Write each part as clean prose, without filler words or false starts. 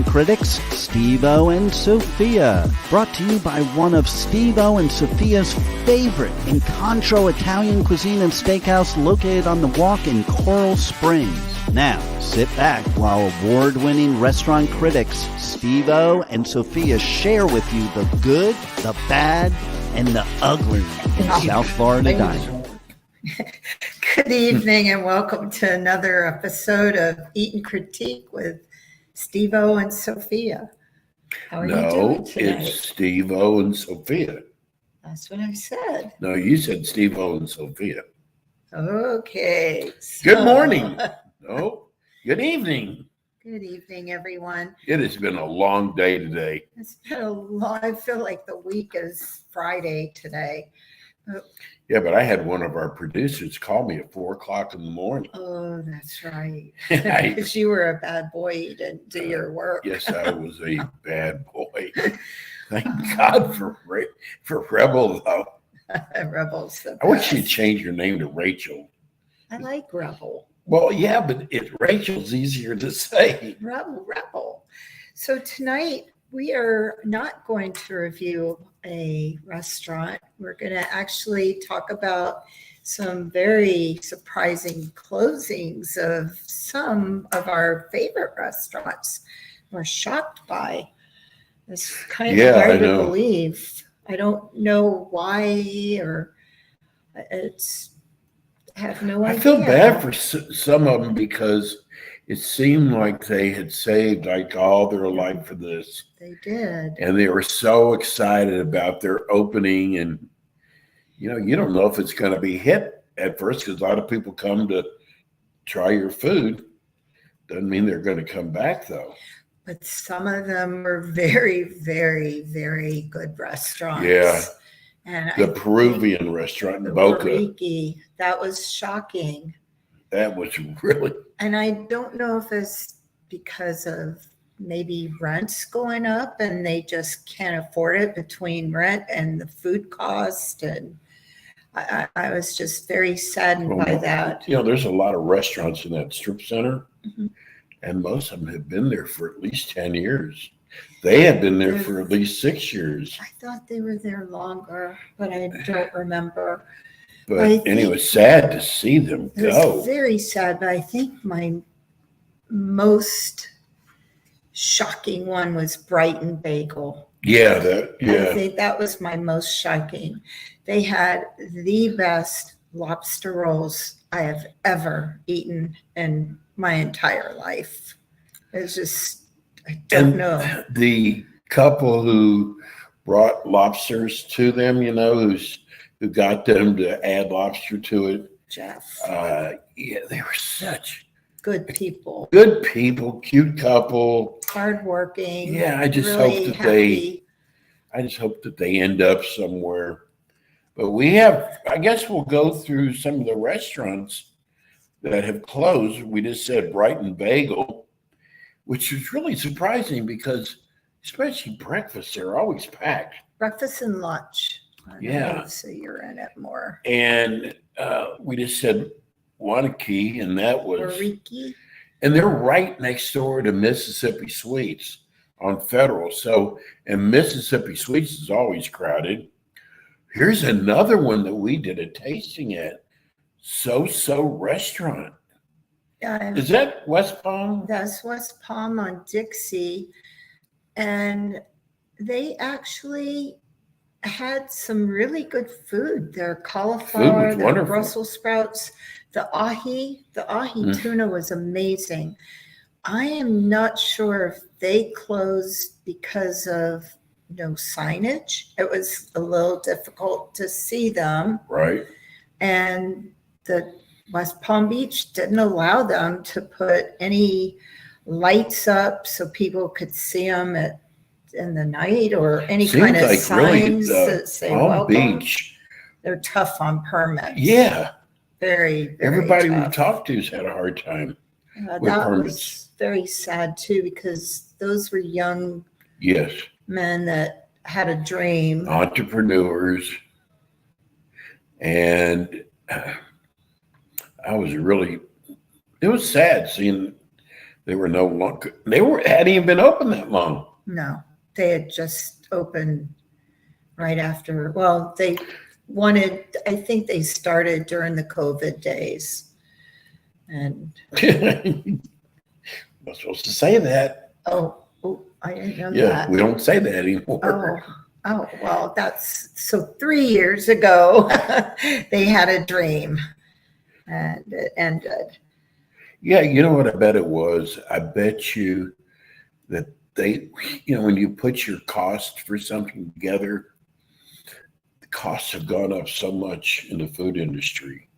Critics Steve-O and Sophia, brought to you by one of Steve-O and Sophia's favorite Incontro Italian cuisine and steakhouse located on the Walk in Coral Springs. Now, sit back while award-winning restaurant critics Steve-O and Sophia share with you the good, the bad, and the ugly in South Florida dining. Good evening and welcome to another episode of Eat and Critique with Steve-O and Sophia. How are you doing tonight? It's Steve-O and Sophia. That's what I said. No, you said Steve-O and Sophia. Okay. Good morning. No, good evening. Good evening, everyone. It has been a long day today. It's been a long, I feel like the week is Friday today. Yeah, but I had one of our producers call me at 4:00 in the morning. Oh, that's right. Because you were a bad boy. You didn't do your work. Yes, I was a bad boy. Thank God for Rebel, though. Rebel's the best. I wish you'd change your name to Rachel. I like Rebel. Well, yeah, but Rachel's easier to say. Rebel. So tonight we are not going to review a restaurant. We're going to actually talk about some very surprising closings of some of our favorite restaurants we're shocked by. It's kind of hard to believe. I don't know why, or it's I have no idea. I feel bad for some of them because it seemed like they had saved like all their life for this. They did. And they were so excited about their opening. And, you don't know if it's going to be hit at first because a lot of people come to try your food. Doesn't mean they're going to come back, though. But some of them were very, very, very good restaurants. Yeah. And the Peruvian restaurant in Boca. Bariki, that was shocking. That was really. And I don't know if it's because of maybe rents going up and they just can't afford it between rent and the food cost. And I was just very saddened by that. There's a lot of restaurants in that strip center, and most of them have been there for at least 10 years. They have been there for at least 6 years. I thought they were there longer, but I don't remember. But anyway, it's sad to see them go. It was very sad, but I think my most shocking one was Brighton Bagel. Yeah, I think that was my most shocking. They had the best lobster rolls I have ever eaten in my entire life. It's just, I don't know. The couple who brought lobsters to them, who got them to add lobster to it. Jeff. Yeah, they were such good people. Good people, cute couple. Hardworking. Yeah, I just really hope that they end up somewhere. But I guess we'll go through some of the restaurants that have closed. We just said Brighton Bagel, which is really surprising because especially breakfast, they're always packed. Breakfast and lunch. Yeah. So you're in it more. And we just said Wanakee, and that was Bariki. And they're right next door to Mississippi Sweets on Federal. And Mississippi Sweets is always crowded. Here's another one that we did a tasting at. So Restaurant. Is that West Palm? That's West Palm on Dixie. And they actually had some really good food. Their cauliflower, their Brussels sprouts, the ahi tuna was amazing. I am not sure if they closed because of no signage. It was a little difficult to see them. Right. And the West Palm Beach didn't allow them to put any lights up so people could see them in the night or any kind of signs that say welcome. Beach. They're tough on permits. Yeah. Very, very Everybody tough. we've talked to has had a hard time with that permits. Was very sad too, because those were young men that had a dream. Entrepreneurs. And it was sad seeing They were no longer, hadn't even been open that long. No, they had just opened right after. Well, I think they started during the COVID days. And I'm not supposed to say that. oh, I didn't know Yeah, that. we don't say that anymore. Well, so 3 years ago, they had a dream and it ended. Yeah, you know what I bet it was? I bet you that they, when you put your cost for something together, the costs have gone up so much in the food industry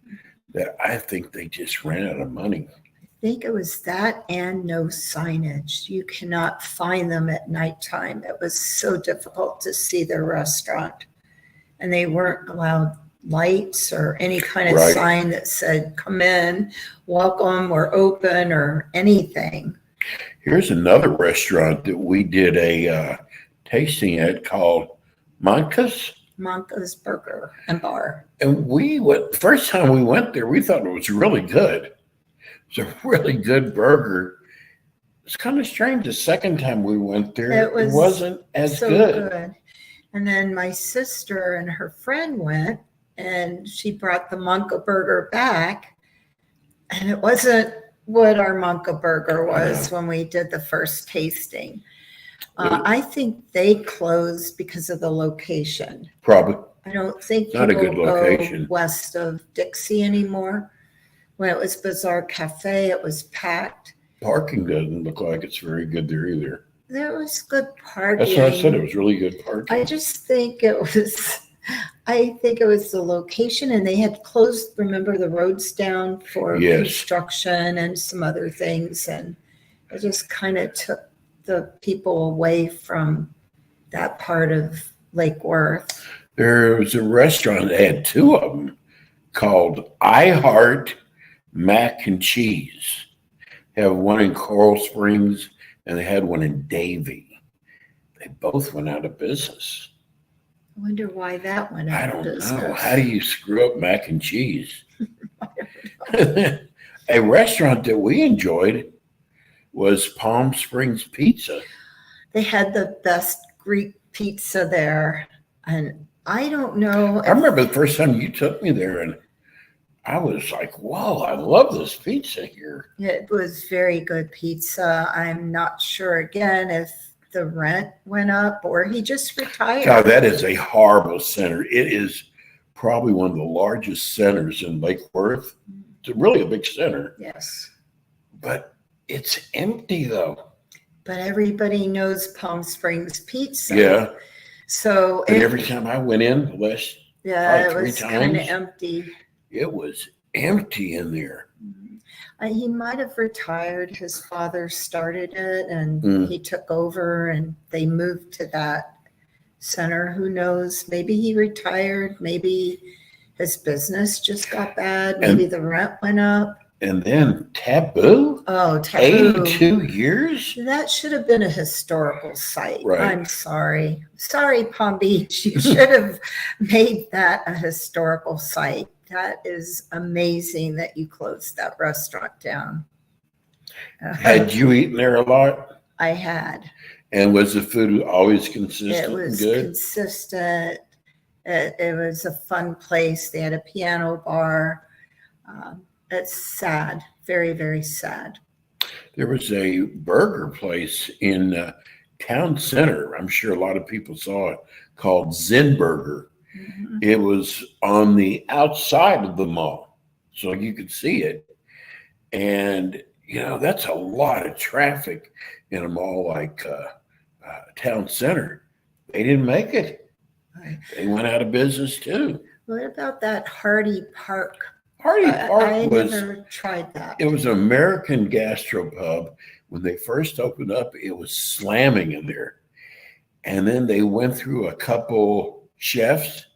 that I think they just ran out of money. I think it was that and no signage. You cannot find them at nighttime. It was so difficult to see their restaurant. And they weren't allowed lights or any kind of Right. sign that said, come in, welcome, we're open, or anything. Here's another restaurant that we did a tasting at called Monka's. Monka's Burger and Bar. And first time we went there, we thought it was really good. It's a really good burger. It's kind of strange. The second time we went there, it wasn't as so good. And then my sister and her friend went, and she brought the Monka burger back, and it wasn't what our Monka burger was when we did the first tasting. I think they closed because of the location. Probably. I don't think Not a people good location. go west of Dixie anymore. When it was Bazaar Cafe, it was packed. Parking doesn't look like it's very good there either. There was good parking. That's what I said. It was really good parking. I just think it was the location, and they had closed, remember, the roads down for construction and some other things. And it just kind of took the people away from that part of Lake Worth. There was a restaurant that had two of them called I Heart Mac and Cheese. They have one in Coral Springs and they had one in Davie. They both went out of business. I wonder why that went out of business. I don't know. How do you screw up mac and cheese? A restaurant that we enjoyed was Palm Springs Pizza. They had the best Greek pizza there. And I don't know. I remember the first time you took me there, and I was like, whoa, I love this pizza here. It was very good pizza. I'm not sure, again, if the rent went up or he just retired. God, that is a horrible center. It is probably one of the largest centers in Lake Worth. It's really a big center. Yes. But it's empty, though. But everybody knows Palm Springs Pizza. Yeah. So every time I went in, it was kind of empty. It was empty in there. He might have retired. His father started it, and he took over, and they moved to that center. Who knows? Maybe he retired. Maybe his business just got bad. Maybe the rent went up. And then Taboo? Oh, Taboo. 82 years? That should have been a historical site. Right. I'm sorry. Sorry, Palm Beach. You should have made that a historical site. That is amazing that you closed that restaurant down. Had you eaten there a lot? I had. And was the food always consistent? It was good? consistent. It was a fun place. They had a piano bar. It's sad, very, very sad. There was a burger place in Town Center. I'm sure a lot of people saw it, called Zen Burger. Mm-hmm. It was on the outside of the mall, so you could see it. And, that's a lot of traffic in a mall like Town Center. They didn't make it. They went out of business too. What about that Hardy Park? I never tried that. It was an American gastropub. When they first opened up, it was slamming in there. And then they went through a couple chefs.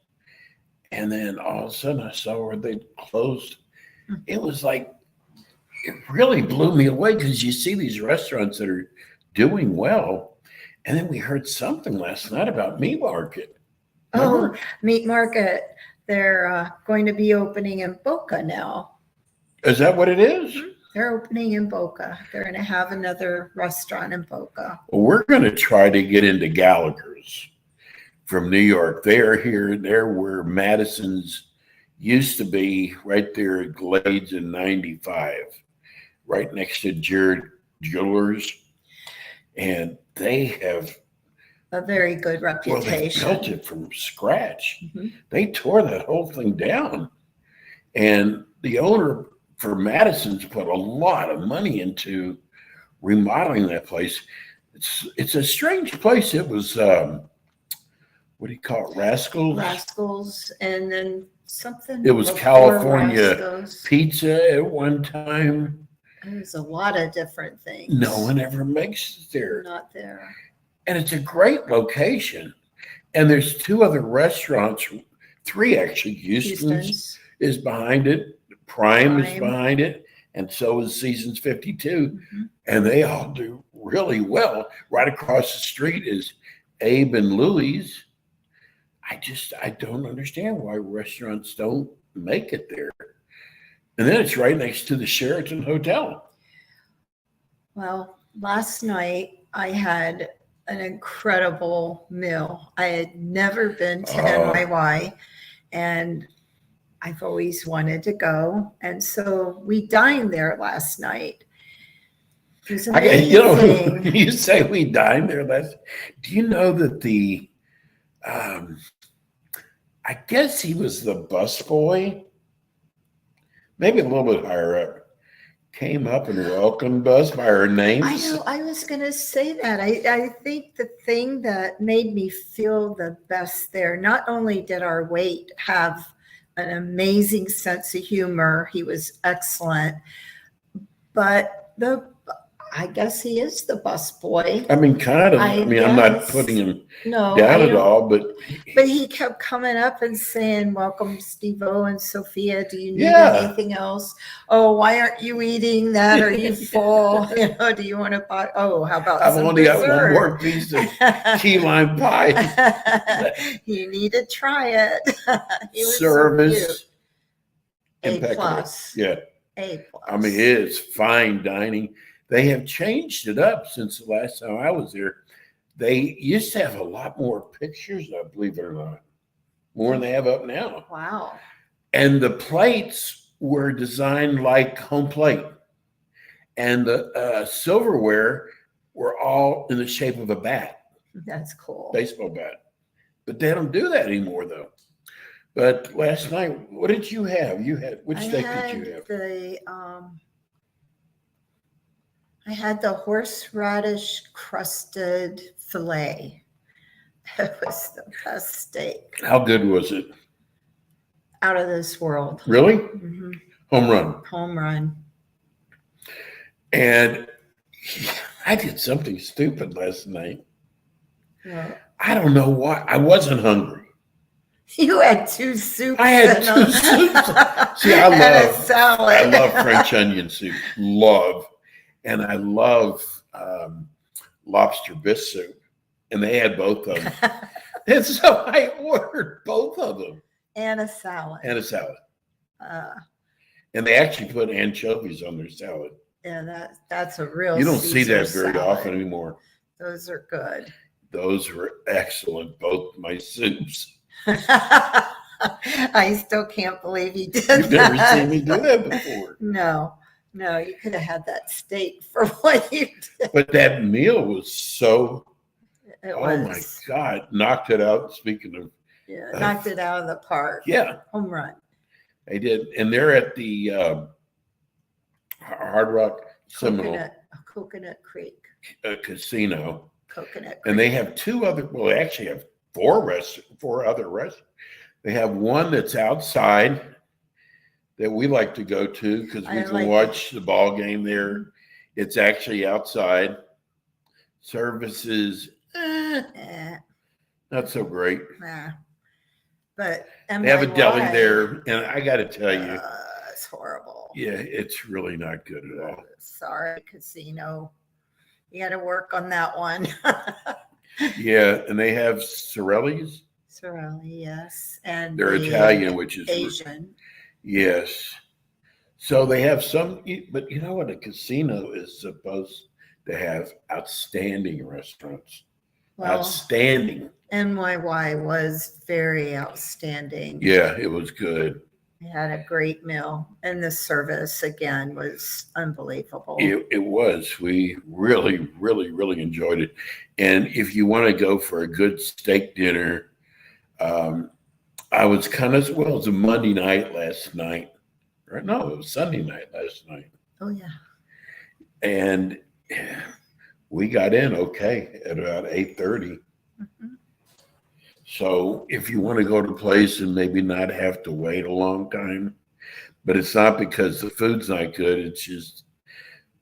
And then all of a sudden I saw where they closed. It was like, it really blew me away because you see these restaurants that are doing well. And then we heard something last night about Meat Market. Remember? Oh, Meat Market. They're going to be opening in Boca now. Is that what it is? They're opening in Boca. They're going to have another restaurant in Boca. Well, we're going to try to get into Gallagher's from New York. They are here. They're where Madison's used to be, right there at Glades in 95, right next to Jared Jewelers. And they have A very good Well, they reputation. built it from scratch. Mhm. They tore that whole thing down. And the owner for Madison's put a lot of money into remodeling that place. It's a strange place. It was, what do you call it, Rascals? Rascals, and then something. It was before California Rascals. Pizza at one time. There's a lot of different things. No one ever makes it there. Not there. And it's a great location. And there's two other restaurants, three actually. Houston's is behind it. Prime is behind it. And so is Seasons 52. Mm-hmm. And they all do really well. Right across the street is Abe and Louie's. I don't understand why restaurants don't make it there. And then it's right next to the Sheraton Hotel. Well, last night I had an incredible meal. I had never been to NYY, and I've always wanted to go. And so we dined there last night. It was amazing. You say we dined there last. Do you know that I guess he was the busboy, maybe a little bit higher up, came up and welcomed us by our names. I know. I was going to say that. I think the thing that made me feel the best there, not only did our wait have an amazing sense of humor, he was excellent, but I guess he is the busboy. I mean, kind of. I mean, I'm not putting him down at all, but he kept coming up and saying, "Welcome, Steve-O and Sophia. Do you need anything else? Oh, why aren't you eating that? Are you full? Do you want to buy? Oh, how about I've some only dessert? got one more piece of key lime pie. You need to try it. Service, impeccable. Yeah. A+. I mean, it's fine dining. They have changed it up since the last time I was there. They used to have a lot more pictures, I believe it or not, more than they have up now. Wow. And the plates were designed like home plate. And the silverware were all in the shape of a bat. That's cool. Baseball bat. But they don't do that anymore, though. But last night, what did you have? Which steak did you have? I had the horseradish crusted filet. It was the best steak. How good was it? Out of this world. Really? Mm-hmm. Home run. Home run. And I did something stupid last night. Yeah. I don't know why. I wasn't hungry. You had two soups. I had two soups. See, a salad. I love French onion soup. And I love lobster bisque soup. And they had both of them. And so I ordered both of them. And a salad. And they actually put anchovies on their salad. Yeah, that's a real You don't see that Caesar very salad. often anymore. Those are good. Those were excellent, both my soups. I still can't believe you did You've that. never seen me do that before. No, you could have had that steak for what you did. But that meal was so, my was. God, knocked it out. Speaking of. Yeah, knocked it out of the park. Yeah. Home run. They did. And they're at the Hard Rock Seminole Coconut Creek. Casino. Coconut Creek. And they have they actually have four other restaurants. They have one that's outside that we like to go to because we can watch the ball game there. It's actually outside. Services, not so great. But they have a deli there, and I got to tell you, it's horrible. Yeah, it's really not good at all. Sorry, casino. You got to work on that one. Yeah, and they have Sorelli's. Sorelli, yes, and they're Italian, which is Asian. Yes, So they have some, but you know what? A casino is supposed to have outstanding restaurants. Well, Outstanding. NYY was very outstanding. Yeah, it was good. We had a great meal, and the service again was unbelievable. It was. We really, really, really enjoyed it. And if you want to go for a good steak dinner, I was kind of, well, it was a Monday night last night. Or no, it was Sunday night last night. Oh, yeah. And we got in okay at about 8:30. Mhm. So if you want to go to a place and maybe not have to wait a long time, but it's not because the food's not good, it's just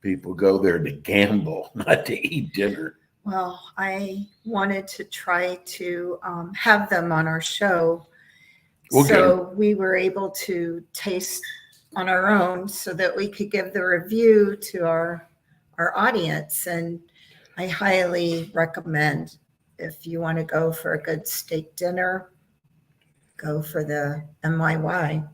people go there to gamble, not to eat dinner. Well, I wanted to try to have them on our show. Okay. So we were able to taste on our own so that we could give the review to our audience. And I highly recommend, if you want to go for a good steak dinner, go for the NYY.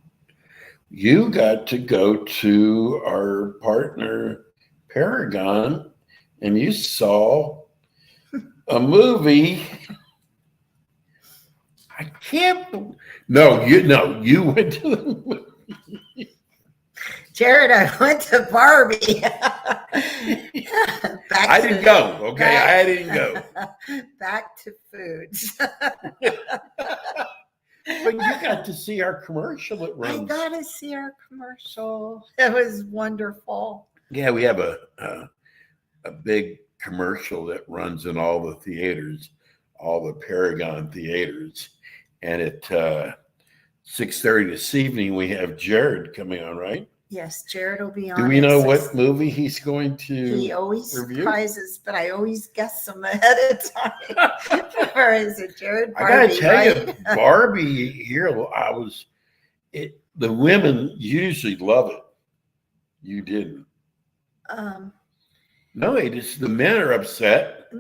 You got to go to our partner Paragon and you saw a movie. I can't. No, you went to the movie. Jared, I went to Barbie. I didn't go. Okay, I didn't go. Back to foods. But you got to see our commercial. It I runs. got to see our commercial. It was wonderful. Yeah, we have a big commercial that runs in all the theaters, all the Paragon theaters, and at 6:30 this evening we have Jared coming on, right? Yes, Jared will be on. Do we know what movie he's going to? He always review? Surprises, but I always guess them ahead of time. Or is it Jared? I gotta tell right? you, Barbie here. The women usually love it. You didn't. No, the men are upset.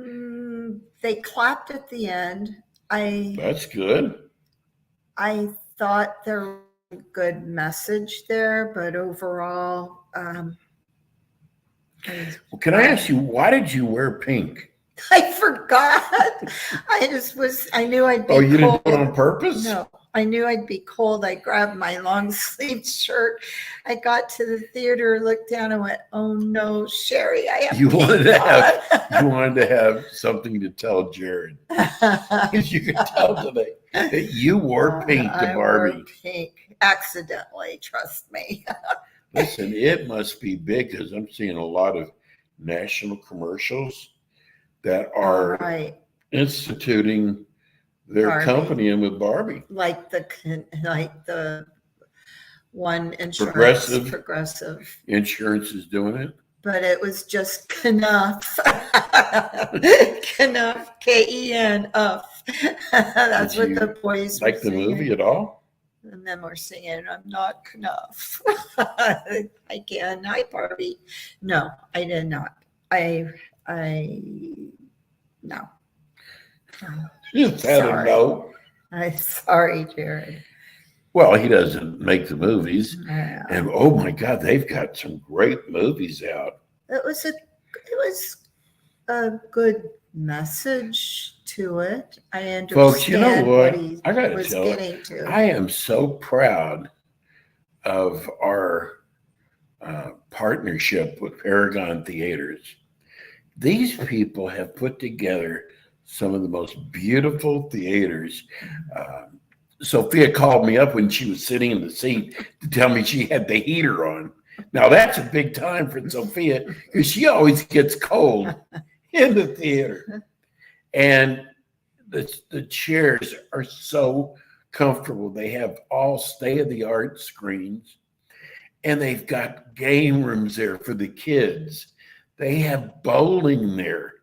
They clapped at the end. That's good. I thought there was a good message there, but overall, Well, can I ask you, why did you wear pink? I forgot. I knew I'd be Oh, you cold. didn't do it on purpose? No, I knew I'd be cold. I grabbed my long sleeved shirt. I got to the theater, looked down and went, oh no, Sherry, I have You pink wanted to on." you wanted to have something to tell Jared. You could tell today that you wore pink to I Barbie. wore pink accidentally, trust me. Listen, it must be big because I'm seeing a lot of national commercials that are Right. instituting their Barbie. company in with Barbie. Like the one insurance progressive. Insurance is doing it. But it was just Knuff. Knuff, K-E-N-F. That's what the boys were Like the singing. movie at all? And then we're singing, I'm not Knuff. Again, hi Barbie. No, I did not. No. You just had to know. I'm sorry, Jared. Well, he doesn't make the movies. Yeah. And oh my God, they've got some great movies out. It was a good message to it. I understand Folks, you know what? he I gotta was tell you, getting to. I am so proud of our partnership with Paragon Theaters. These people have put together some of the most beautiful theaters. Sophia called me up when she was sitting in the seat to tell me she had the heater on. Now that's a big time for Sophia because she always gets cold in the theater. And the chairs are so comfortable. They have all state-of-the-art screens, and they've got game rooms there for the kids. They have bowling there.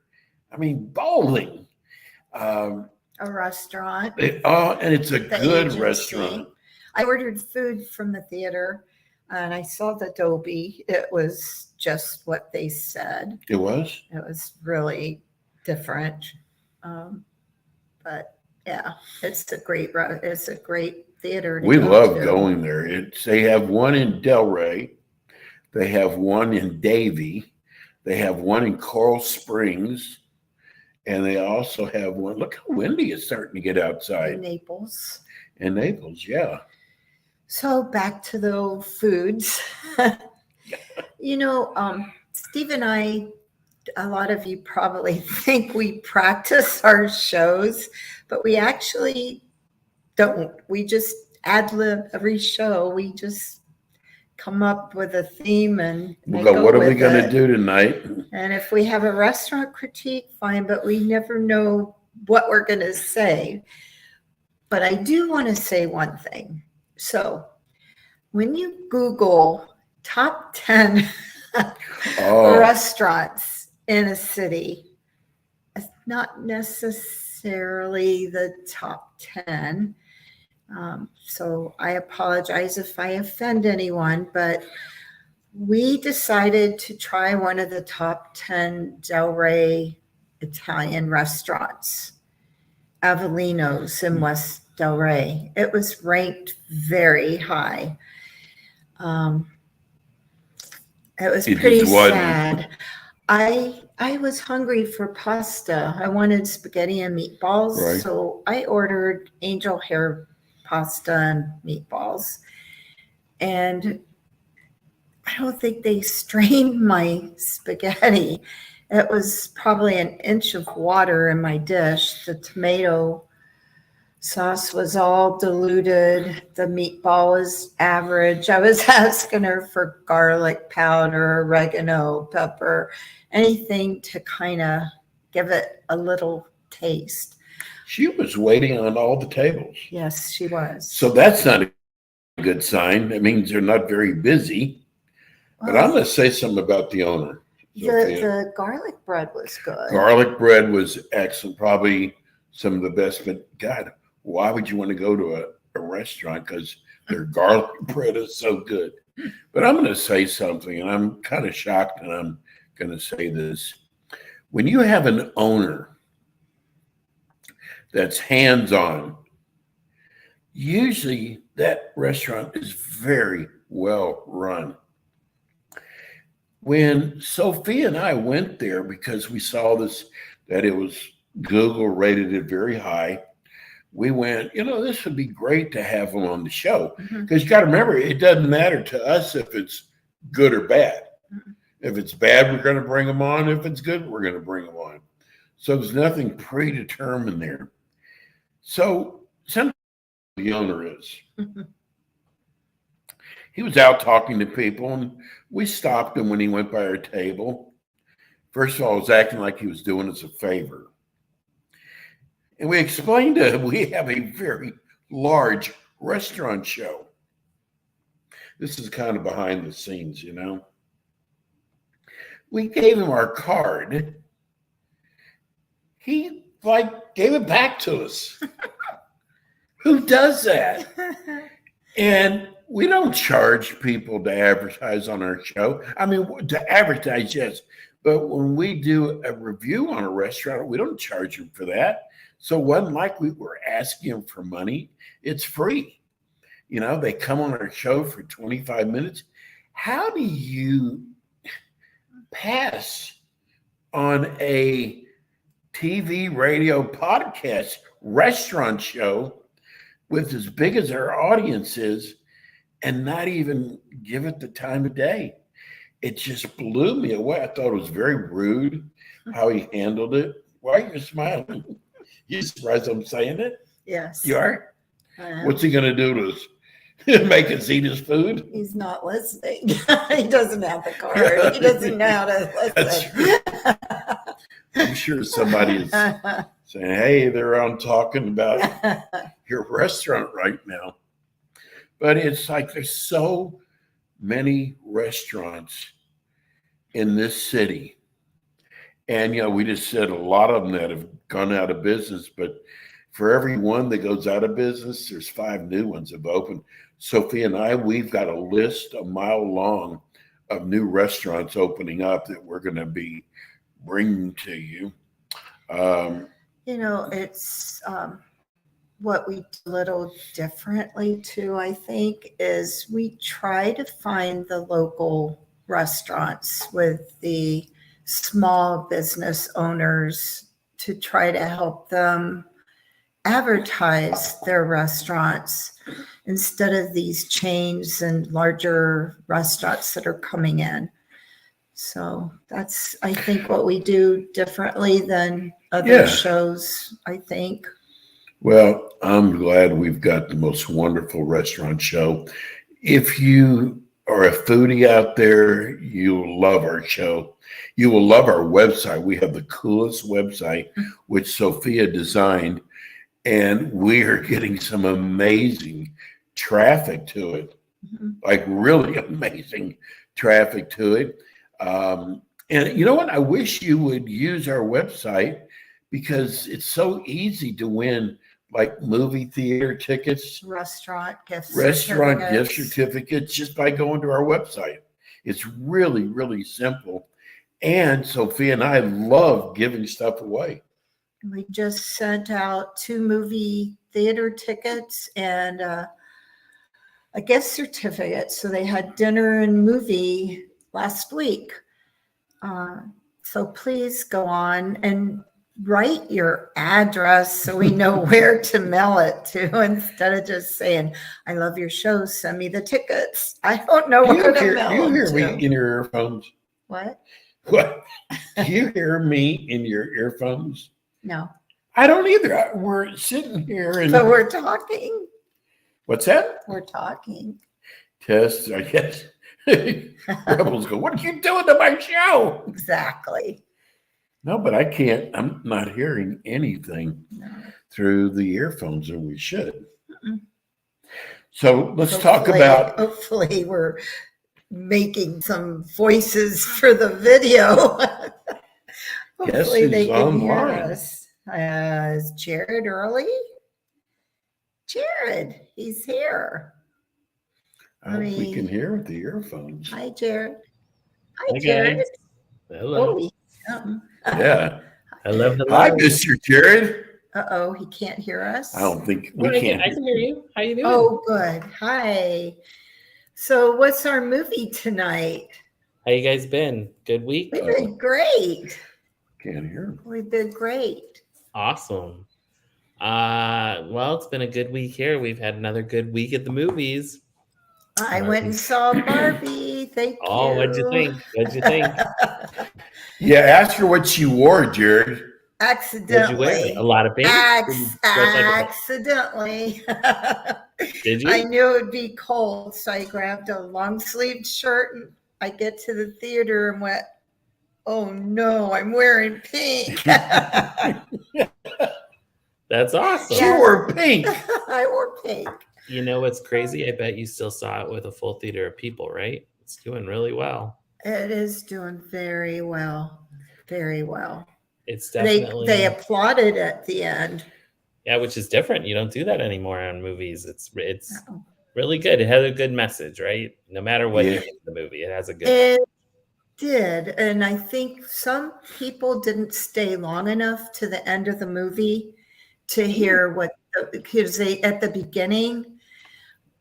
I mean, bowling. A restaurant. And it's a The good agency. restaurant. I ordered food from the theater and I saw the Adobe. It was just what they said. It was? It was really different. But yeah, it's a great theater. to We go love to. going there. They have one in Delray, They have one in Davie. They have one in Coral Springs. And they also have one. Look how windy it's starting to get outside. In Naples. In Naples, yeah. So back to the foods. Steve and I, a lot of you probably think we practice our shows, but we actually don't. We just ad lib every show. We just come up with a theme and We'll go, what are we going to it. do tonight? And if we have a restaurant critique, fine, but we never know what we're going to say. But I do want to say one thing. So when you Google top 10 restaurants in a city, it's not necessarily the top 10. So I apologize if I offend anyone, but we decided to try one of the top 10 Del Rey Italian restaurants, Avellino's in West Del Rey. It was ranked very high. It was pretty sad. I was hungry for pasta. I wanted spaghetti and meatballs, right. So I ordered angel hair pasta and meatballs. And I don't think they strained my spaghetti. It was probably an inch of water in my dish. The tomato sauce was all diluted. The meatball was average. I was asking her for garlic powder, oregano, pepper, anything to kind of give it a little taste. She was waiting on all the tables. Yes, she was. So that's not a good sign. That means they're not very busy. Well, but I'm going to say something about the owner. The garlic bread was good. Garlic bread was excellent. Probably some of the best. But God, why would you want to go to a restaurant? Because their garlic bread is so good. But I'm going to say something, and I'm kind of shocked, and I'm going to say this. When you have an owner that's hands-on, usually that restaurant is very well run. When Sophia and I went there, because we saw this, that it was Google rated it very high, we went, this would be great to have them on the show. Because you got to remember, it doesn't matter to us if it's good or bad. If it's bad, we're going to bring them on. If it's good, we're going to bring them on. So there's nothing predetermined there. So sometimes the owner is. He was out talking to people, and we stopped him when he went by our table. First of all, he was acting like he was doing us a favor. And we explained to him, we have a very large restaurant show. This is kind of behind the scenes, We gave him our card. He gave it back to us. Who does that? And we don't charge people to advertise on our show. I mean, to advertise, yes. But when we do a review on a restaurant, we don't charge them for that. So it wasn't like we were asking them for money. It's free. They come on our show for 25 minutes. How do you pass on a TV, radio, podcast, restaurant show with as big as our audience is and not even give it the time of day? It just blew me away. I thought it was very rude how he handled it. Why are you smiling? You surprised I'm saying it? Yes. You are? What's he going to do to us? Make us eat his food? He's not listening. He doesn't have the card. He doesn't know how to listen. I'm sure somebody is saying, hey, they're on talking about your restaurant right now. But it's like there's so many restaurants in this city. And, we just said a lot of them that have gone out of business. But for every one that goes out of business, there's 5 new ones that have opened. Sophia and I, we've got a list a mile long of new restaurants opening up that we're going to be bringing to you. It's what we do a little differently too, I think, is we try to find the local restaurants with the small business owners to try to help them advertise their restaurants instead of these chains and larger restaurants that are coming in. So that's, I think, what we do differently than other shows, I think. Well, I'm glad we've got the most wonderful restaurant show. If you are a foodie out there, you'll love our show. You will love our website. We have the coolest website, which Sophia designed, and we are getting some amazing traffic to it, like really amazing traffic to it. And you know what? I wish you would use our website because it's so easy to win, like movie theater tickets, Restaurant gift certificates just by going to our website. It's really, really simple. And Sophia and I love giving stuff away. We just sent out 2 movie theater tickets and a gift certificate. So they had dinner and movie last week. So please go on and write your address so we know where to mail it to instead of just saying, I love your show, send me the tickets. I don't know where to mail Do you hear them me to. in your earphones? What? What? Do you hear me in your earphones? No. I don't either. We're sitting here and But we're talking. what's that? We're talking. Test, I guess. Rebels go, what are you doing to my show? Exactly. No, but I can't. I'm not hearing anything through the earphones, and we should. So let's talk about. Hopefully, we're making some voices for the video. Hopefully, they can hear us. Is Jared early? Jared, he's here. I hope we can hear with the earphones. Hi, Jared. Hi, Jared. guys. Hello. Yeah. Hello. Hi, Mr. Jared. Uh-oh, he can't hear us. I don't think Well, we can. I can hear you. How you doing? Oh, good. Hi. So what's our movie tonight? How you guys been? Good week? We did great. Can't hear him. We did great. Awesome. Well, it's been a good week here. We've had another good week at the movies. I went and saw Barbie. Thank you. Oh, what'd you think? What'd you think? Yeah, ask her what she wore, Jared. Accidentally. What'd you wear? A lot of pink? Accidentally. Did you? I knew it would be cold, so I grabbed a long sleeved shirt and I get to the theater and went, oh no, I'm wearing pink. That's awesome. She wore pink. I wore pink. You know what's crazy? I bet you still saw it with a full theater of people, right? It's doing really well. It is doing very well. Very well. It's definitely They applauded at the end. Yeah, which is different. You don't do that anymore on movies. It's really good. It has a good message, right? No matter what you think of the movie, it has a good It did. And I think some people didn't stay long enough to the end of the movie to hear what, because they, at the beginning,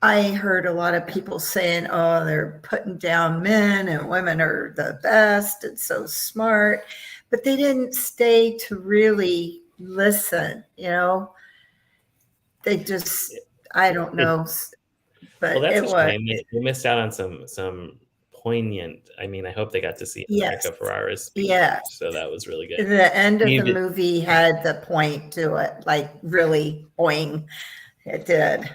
I heard a lot of people saying, oh, they're putting down men and women are the best and so smart, but they didn't stay to really listen, you know? They just, I don't know. But well, that's it a was. shame. They missed out on some poignant. I mean, I hope they got to see America Ferrera's speech. Yes. So that was really good. The end of the movie had the point to it, like really boing. It did.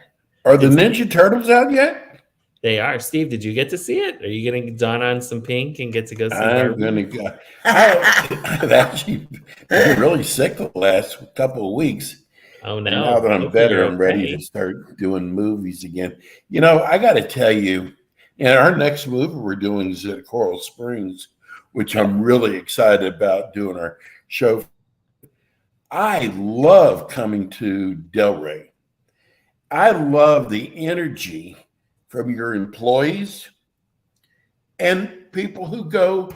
Are the Ninja Turtles out yet? They are. Steve, did you get to see it? Are you going to don on some pink and get to go see I'm going to go. I've actually been really sick the last couple of weeks. Oh, no. And now that I'm better, I'm ready to start doing movies again. You know, I got to tell you, our next movie we're doing is at Coral Springs, which I'm really excited about doing our show. I love coming to Delray. I love the energy from your employees and people who go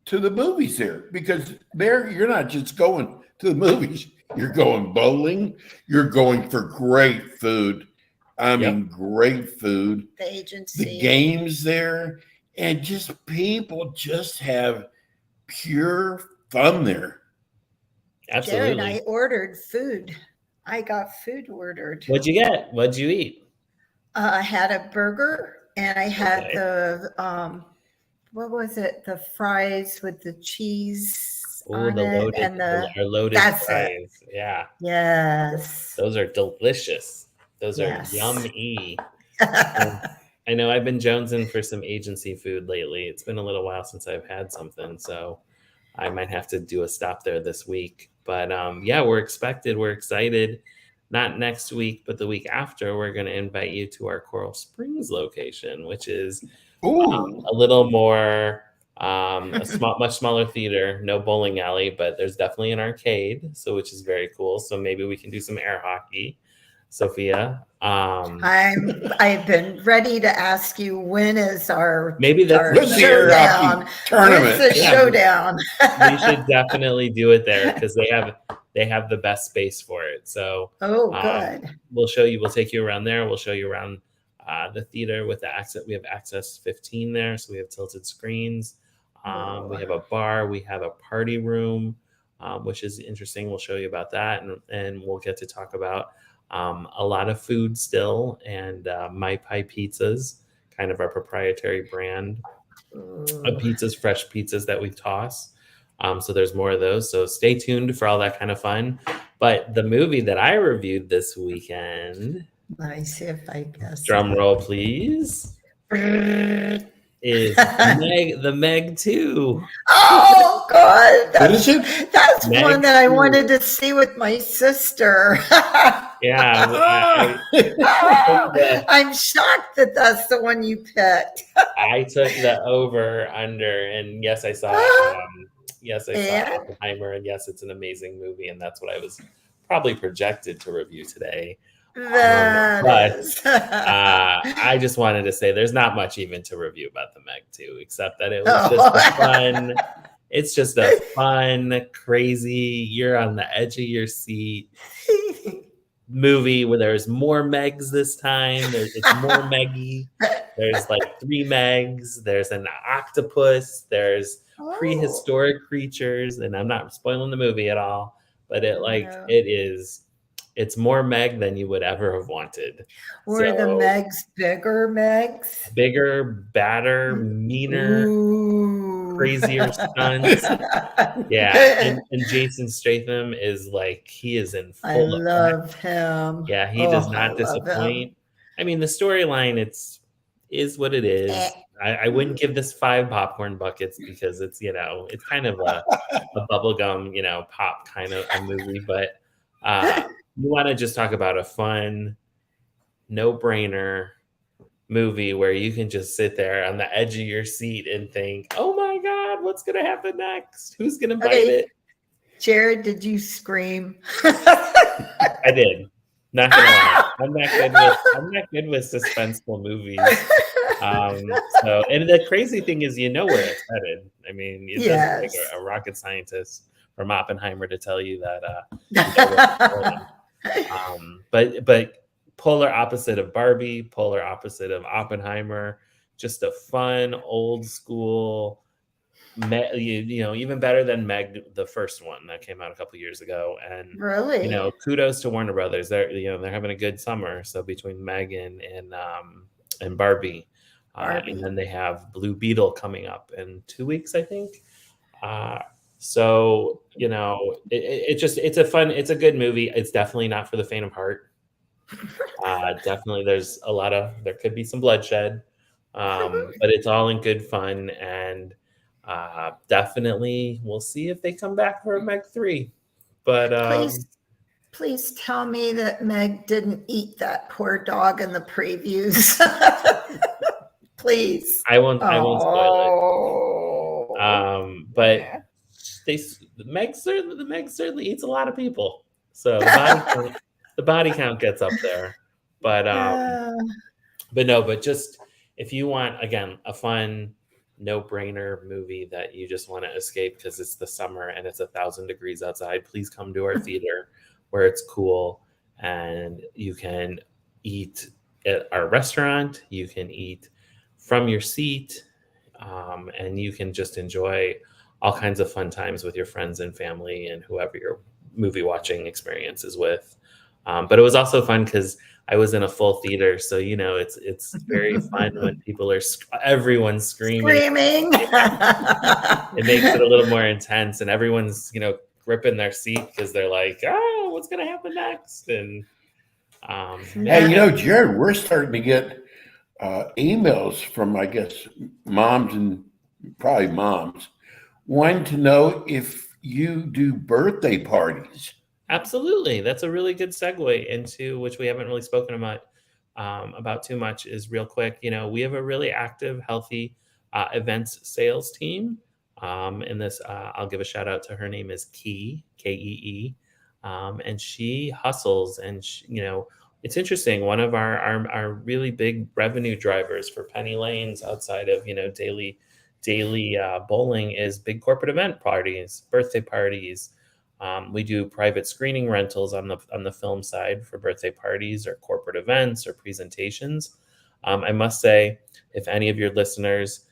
to the movies there, because there you're not just going to the movies, you're going bowling, you're going for great food. I mean, great food. The agency. The games there. and just people just have pure fun there. Absolutely. Jared, I ordered food. I got food ordered. What'd you get? What'd you eat? I had a burger and I had Okay. the what was it? The fries with the cheese Oh, on the it loaded, and our loaded that's it. fries. Yeah, Yes. those are delicious. Those are Yes. yummy. I know I've been jonesing for some agency food lately. It's been a little while since I've had something, so I might have to do a stop there this week. But yeah, we're excited. Not next week, but the week after, we're going to invite you to our Coral Springs location, which is Ooh, a little more much smaller theater, no bowling alley, but there's definitely an arcade, so which is very cool. So maybe we can do some air hockey, Sophia. I've been ready to ask you, when is our Maybe that's our what's the air showdown? hockey tournament? When's the Yeah. showdown? we should definitely do it there because they have the best space for it. So Oh, good. we'll take you around there. We'll show you around the theater with the access. We have access 15 there, so we have tilted screens. We have a bar. We have a party room, which is interesting. We'll show you about that, and we'll get to talk about a lot of food still, and My Pie Pizzas, kind of our proprietary brand of pizzas, fresh pizzas that we toss. So there's more of those. So stay tuned for all that kind of fun. But the movie that I reviewed this weekend, Let me see if I guess. drum roll please, is the Meg 2. Oh God, What is it? that's Meg one that I 2. wanted to see with my sister. Yeah, I'm shocked that that's the one you picked. I took the over under, and yes, I saw Yeah. Oppenheimer, and yes, it's an amazing movie, and that's what I was probably projected to review today. I just wanted to say there's not much even to review about the Meg 2, except that it was just a fun. It's just a fun, crazy, you're on the edge of your seat movie where there's more Megs this time. It's more Meggy. There's like 3 Megs. There's an octopus. There's prehistoric creatures, and I'm not spoiling the movie at all, but it's more Meg than you would ever have wanted. Were the Megs bigger Megs? Bigger, badder, meaner, crazier stunts. Yeah, and Jason Statham is like, he is in full. I love him. Yeah, he does not disappoint. I mean, the storyline is what it is. I wouldn't give this 5 popcorn buckets because it's it's kind of a bubblegum pop kind of a movie, but you want to just talk about a fun, no-brainer movie where you can just sit there on the edge of your seat and think, oh my God, what's going to happen next? Who's going to bite it? Jared, did you scream? I did. Not gonna lie. I'm not good with suspenseful movies. And the crazy thing is, where it's headed. I mean, it doesn't take a rocket scientist from Oppenheimer to tell you that. But polar opposite of Barbie, polar opposite of Oppenheimer, just a fun old school, even better than Meg, the first one that came out a couple years ago. And really, kudos to Warner Brothers. They're having a good summer. So between Megan and Barbie, and then they have Blue Beetle coming up in 2 weeks, I think. So it's a good movie. It's definitely not for the faint of heart. Definitely there could be some bloodshed, but it's all in good fun, and definitely we'll see if they come back for a Meg 3. But please tell me that Meg didn't eat that poor dog in the previews. Please. I won't spoil it. But the Meg certainly eats a lot of people. So the body count gets up there. But just if you want, again, a fun, no-brainer movie that you just want to escape because it's the summer and it's 1,000 degrees outside, please come to our theater where it's cool, and you can eat at our restaurant. You can eat from your seat. and you can just enjoy all kinds of fun times with your friends and family and whoever your movie watching experience is with. But it was also fun because I was in a full theater, so it's very fun when people are everyone's screaming. Screaming. It makes it a little more intense, and everyone's gripping their seat because they're like, "Oh, what's gonna happen next?" And hey, Jared, we're starting to get emails from, I guess, moms and probably moms wanting to know if you do birthday parties. Absolutely. That's a really good segue into which we haven't really spoken about too much is real quick. We have a really active, healthy events sales team. And this, I'll give a shout out to her name is Kee, Kee. And she hustles and, it's interesting. One of our really big revenue drivers for Penny Lanes outside of, daily bowling is big corporate event parties, birthday parties. We do private screening rentals on the film side for birthday parties or corporate events or presentations. I must say, if any of your listeners,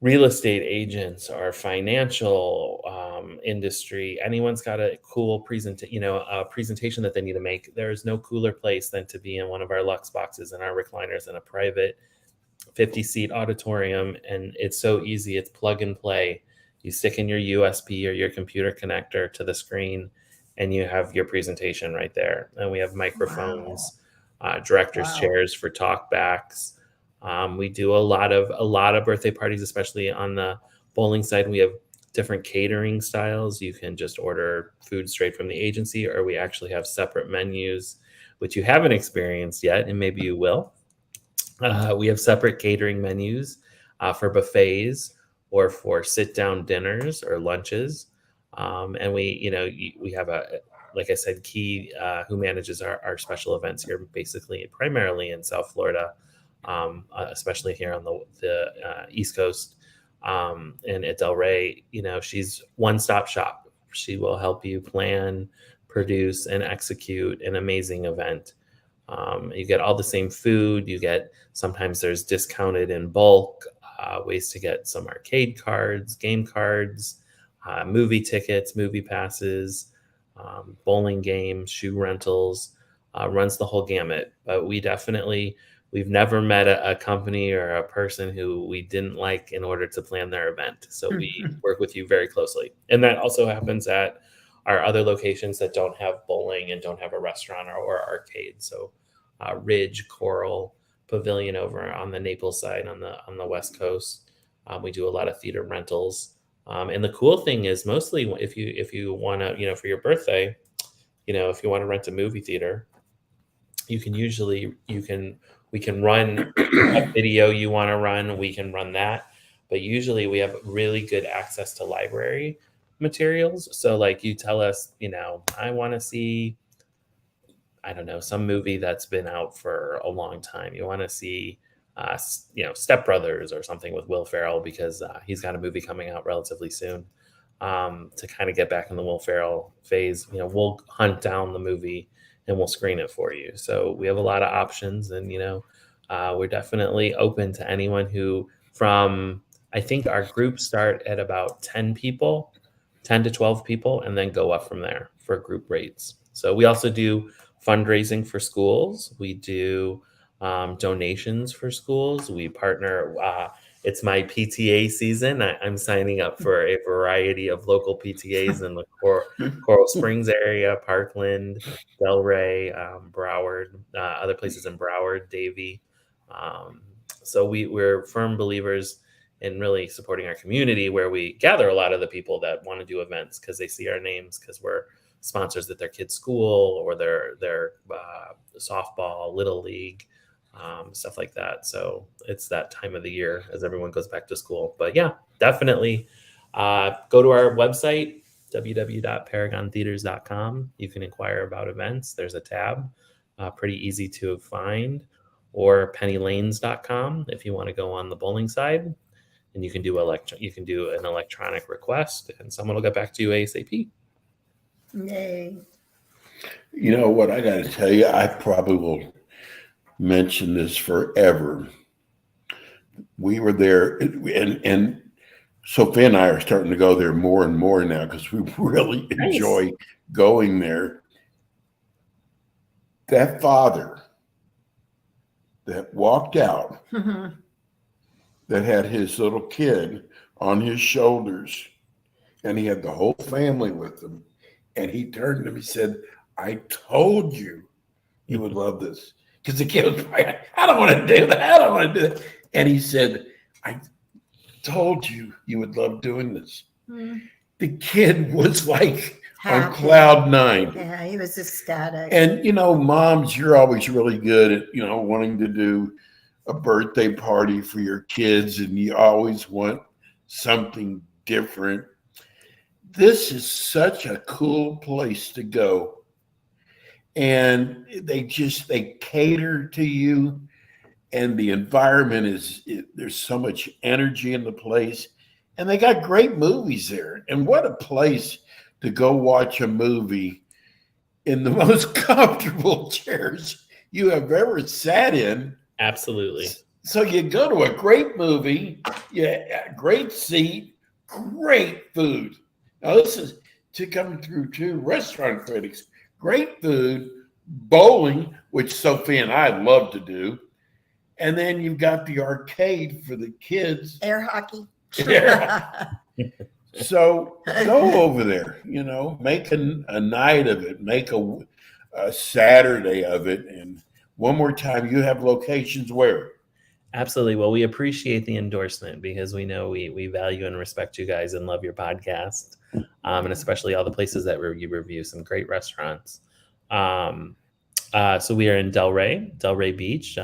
real estate agents or financial industry, anyone's got a cool presentation that they need to make, there is no cooler place than to be in one of our Lux boxes and our recliners in a private 50-seat auditorium. And it's so easy. It's plug and play. You stick in your USB or your computer connector to the screen and you have your presentation right there. And we have microphones, director's chairs for talk backs. We do a lot of birthday parties, especially on the bowling side. We have different catering styles. You can just order food straight from the agency, or we actually have separate menus, which you haven't experienced yet, and maybe you will. We have separate catering menus for buffets or for sit-down dinners or lunches. And we have like I said, Kee, who manages our special events here, basically primarily in South Florida, especially here on the East Coast, and at Del Rey. She's one-stop shop. She will help you plan, produce, and execute an amazing event. You get all the same food. Sometimes there's discounted in bulk ways to get some arcade cards, game cards, movie tickets, movie passes, bowling games, shoe rentals, runs the whole gamut. But we've never met a company or a person who we didn't like in order to plan their event. So we work with you very closely. And that also happens at our other locations that don't have bowling and don't have a restaurant or arcade. So Ridge, Coral, Pavilion over on the Naples side on the West Coast. We do a lot of theater rentals. And the cool thing is mostly if you want to, for your birthday, if you want to rent a movie theater, we can run a video you want to run. We can run that. But usually we have really good access to library materials. So like you tell us, I want to see, I don't know, some movie that's been out for a long time. You want to see, Step Brothers or something with Will Ferrell because he's got a movie coming out relatively soon. To kind of get back in the Will Ferrell phase, we'll hunt down the movie and we'll screen it for you. So we have a lot of options, and we're definitely open to anyone I think our groups start at about 10 to 12 people, and then go up from there for group rates. So we also do fundraising for schools. We do donations for schools. We partner. It's my PTA season. I'm signing up for a variety of local PTAs in the Coral Springs area, Parkland, Delray, Broward, other places in Broward, Davie. So we're firm believers in really supporting our community, where we gather a lot of the people that want to do events because they see our names, because we're sponsors at their kids' school or their softball, little league, stuff like that. So it's that time of the year as everyone goes back to school. But yeah, definitely go to our website, www.paragontheaters.com. You can inquire about events. There's a tab, pretty easy to find, or pennylanes.com if you want to go on the bowling side, and you can do an electronic request, and someone will get back to you ASAP. Yay. You know what? I got to tell you, I probably will mention this forever. we were there, and Sophia and I are starting to go there more and more now because we really Nice. enjoy going there. That father that walked out, Mhm. that had his little kid on his shoulders, and he had the whole family with him, and he turned to him, he said, I told you would love this. Because the kid was like, I don't want to do that. I don't want to do that. And he said, I told you would love doing this. Mm. The kid was like on Happy. cloud nine. Yeah, he was ecstatic. And, moms, you're always really good at, wanting to do a birthday party for your kids, and you always want something different. This is such a cool place to go. And they cater to you, and the environment there's so much energy in the place, and they got great movies there. And what a place to go watch a movie in the most comfortable chairs you have ever sat in. Absolutely. So you go to a great movie, great seat, great food. Now this is to come through two restaurant critics. Great food, bowling, which Sophie and I love to do. And then you've got the arcade for the kids. Air hockey. Yeah. So go over there, make a night of it, make a Saturday of it. And one more time, you have locations where? Absolutely. Well, we appreciate the endorsement because we know we value and respect you guys and love your podcast, and especially all the places that you review, some great restaurants. So we are in Delray Beach,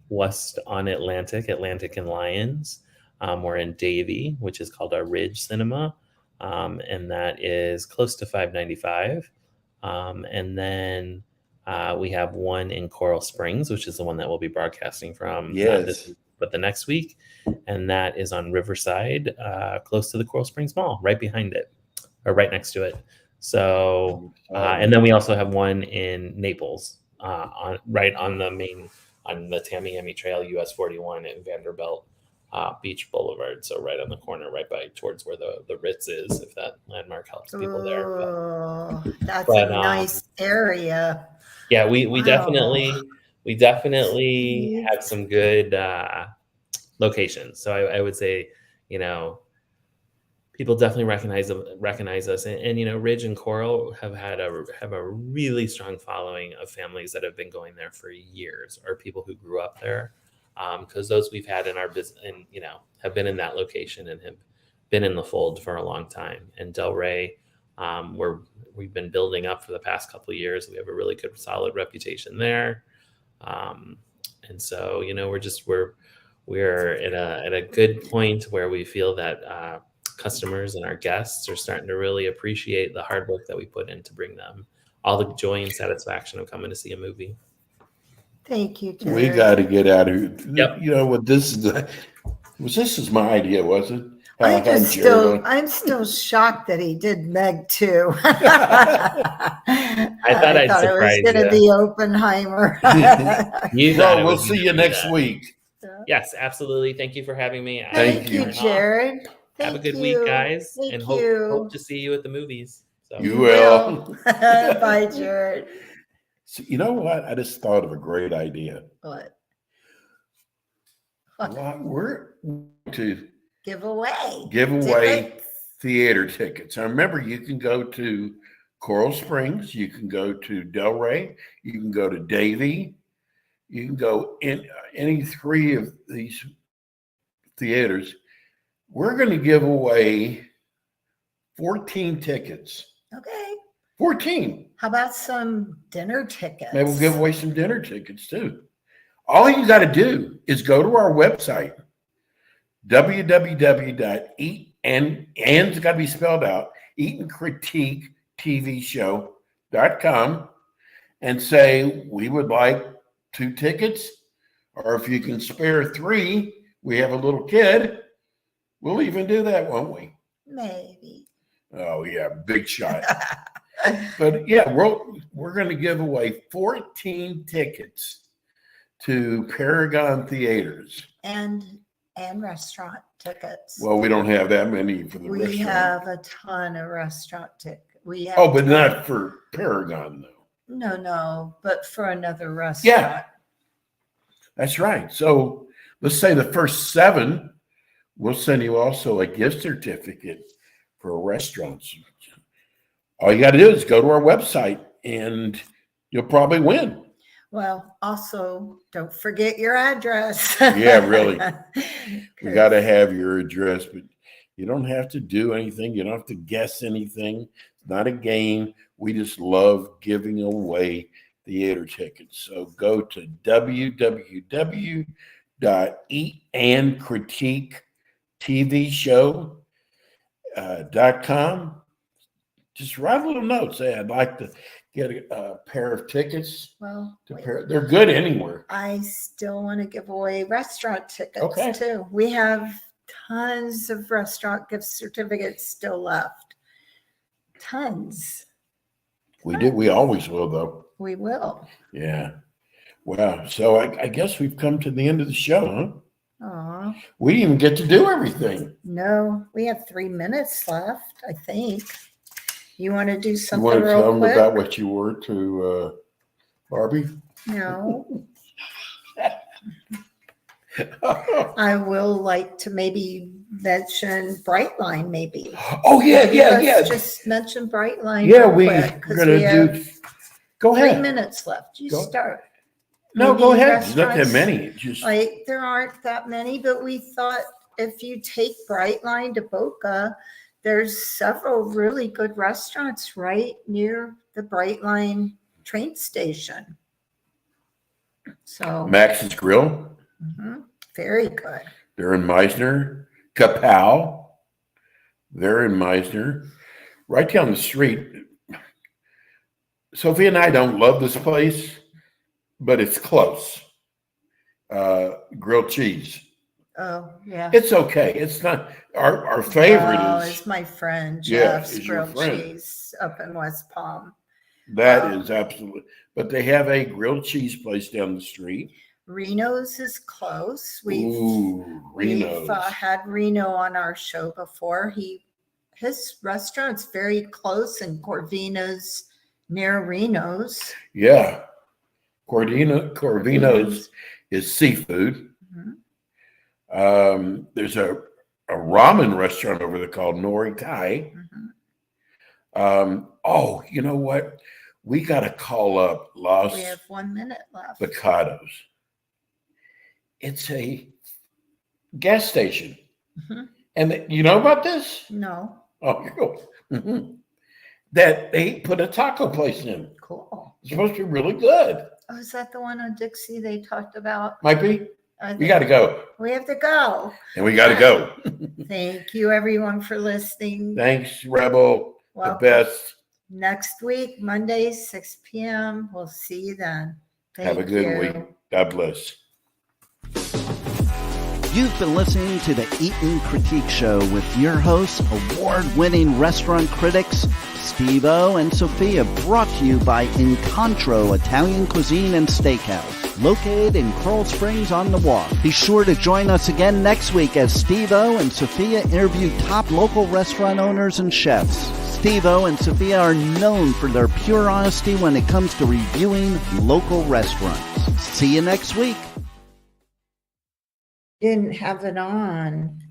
west on Atlantic and Lyons. We're in Davie, which is called our Ridge Cinema, and that is close to 595. And then we have one in Coral Springs, which is the one that we'll be broadcasting from this week, but the next week. And that is on Riverside, close to the Coral Springs Mall, right behind it, or right next to it. So, and then we also have one in Naples, on the Tamiami Trail, US 41 at Vanderbilt Beach Boulevard. So right on the corner, right by towards where the Ritz is, if that landmark helps people there. Oh, that's a nice area. Yeah, we definitely have some good locations. So I would say, people definitely recognize us, and Ridge and Coral have a really strong following of families that have been going there for years, or people who grew up there, because those we've had in our business, and have been in that location and have been in the fold for a long time. And Delray, we've been building up for the past couple of years. We have a really good, solid reputation there, and so we're at a good point where we feel that customers and our guests are starting to really appreciate the hard work that we put in to bring them all the joy and satisfaction of coming to see a movie. Thank you, Jared. We got to get out of here. Yep. You know what? This is my idea, was it? I'm still shocked that he did Meg too. I thought I'd it was going to be Oppenheimer. We'll see you next week. Yes, absolutely. Thank you for having me. Thank you, Jared. Have a good week, guys, and hope to see you at the movies. So. You will. Bye, Jared. So, you know what? I just thought of a great idea. What? We're to give away tickets. Theater tickets. Now remember, you can go to Coral Springs, you can go to Delray, you can go to Davie, you can go in any three of these theaters. We're going to give away 14 tickets. Okay. 14. How about some dinner tickets? Maybe we'll give away some dinner tickets too. All you got to do is go to our website, www.eat, and it's got to be spelled out, eatandcritiquetvshow.com, and say, we would like 2 tickets, or if you can spare 3, we have a little kid. We'll even do that, won't we? Maybe. Oh, yeah, big shot. But yeah, we're going to give away 14 tickets to Paragon Theaters. And and restaurant tickets. Well, we don't have that many for the We restaurant. have a ton of restaurant tickets. We have Oh, but not for Paragon, though. No, but for another restaurant. Yeah, that's right. So let's say the first 7, we'll send you also a gift certificate for a restaurant. All you got to do is go to our website and you'll probably win. Well, also, don't forget your address. Yeah, really. We got to have your address, but you don't have to do anything. You don't have to guess anything. It's not a game. We just love giving away theater tickets. So go to www.eatandcritiquetvshow.com. Just write a little note. Say, I'd like to get a pair of tickets. Well, They're good anywhere. I still want to give away restaurant tickets Okay. too. We have tons of restaurant gift certificates still left. Tons. We did. We always will, though. We will. Yeah. Wow. So I guess we've come to the end of the show, huh? Aw. We didn't even get to do everything. No, we have 3 minutes left, I think. You want to do You something want to tell real them quick? about what you were to Barbie? No. I will like to maybe mention Brightline, maybe. Oh, yeah. Let's just mention Brightline. Yeah, real we're quick, 'cause going we to have do. Go 3 ahead. minutes left. You Go. start. No, go Maybe ahead. There's not that restaurants, many. Just Like, there aren't that many, but we thought if you take Brightline to Boca, there's several really good restaurants right near the Brightline train station. So, Max's Grill. very good. They're in Meisner. Kapow. They're in Meisner. Right down the street. Sophia and I don't love this place, but it's close. Grilled cheese. Oh, yeah. It's okay. It's not our favorite Oh, is it's my friend Yeah, Jeff's is your grilled friend. cheese up in West Palm. that Wow. is absolutely. But they have a grilled cheese place down the street. Reno's is close. We've Reno's. had Reno on our show before. His restaurant's very close, and Corvina's near Reno's. Yeah. Corvino's is seafood. Mhm. There's a ramen restaurant over there called Nori Kai. Mhm. Oh, you know what? We got to call up Los We have 1 minute left. Bocados. It's a gas station. Mhm. And you know about this? No, Oh, you that they put a taco place in. cool. It's supposed to be really good. Oh, is that the one on Dixie they talked about? Might be. I We think got to go. we have to go. And we got to go. Thank you, everyone, for listening. Thanks, Rebel. Welcome. The best. Next week, Monday, 6 p.m. We'll see you then. Have a Thank good you. week. God bless. You've been listening to the Eat and Critique Show with your hosts, award-winning restaurant critics, Steve-O and Sophia, brought to you by Incontro Italian Cuisine and Steakhouse, located in Coral Springs on the Walk. Be sure to join us again next week as Steve-O and Sophia interview top local restaurant owners and chefs. Steve-O and Sophia are known for their pure honesty when it comes to reviewing local restaurants. See you next week. Didn't have it on.